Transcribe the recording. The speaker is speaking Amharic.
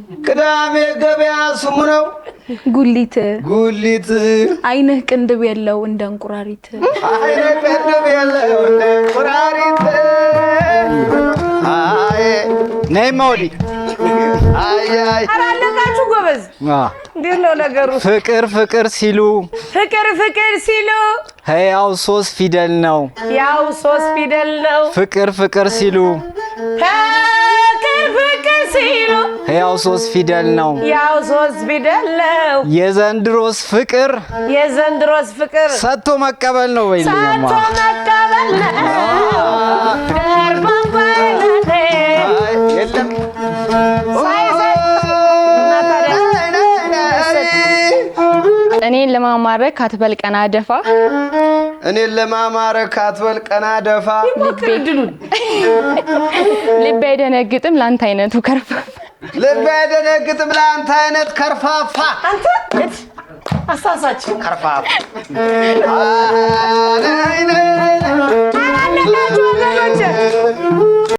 ቅዳሜ ገበያ ስሙ ነው ጉሊት አይንህ ቅንድብ የለው እንደ እንቁራሪት አይንህ ቅንድብ የለው እንደ እንቁራሪት አይ ነይ ማውዲ አይ አራለቃችሁ ጎበዝ እንዴት ነው ነገሩ ፍቅር ሲሉ ያው 3 ፊደል ነው ፍቅር ሲሉ ያው 3 ፊደል ነው የዘንድሮስ ፍቅር ሰጥቶ መቀበል ነው ወይልኛማ የለም እኔን ለማማረክ አትበል ቀና ደፋ ልቤ አይደነግጥም ላንተ አይነቱ ከርፋፋ አንተ አሳሳች ከርፋፋ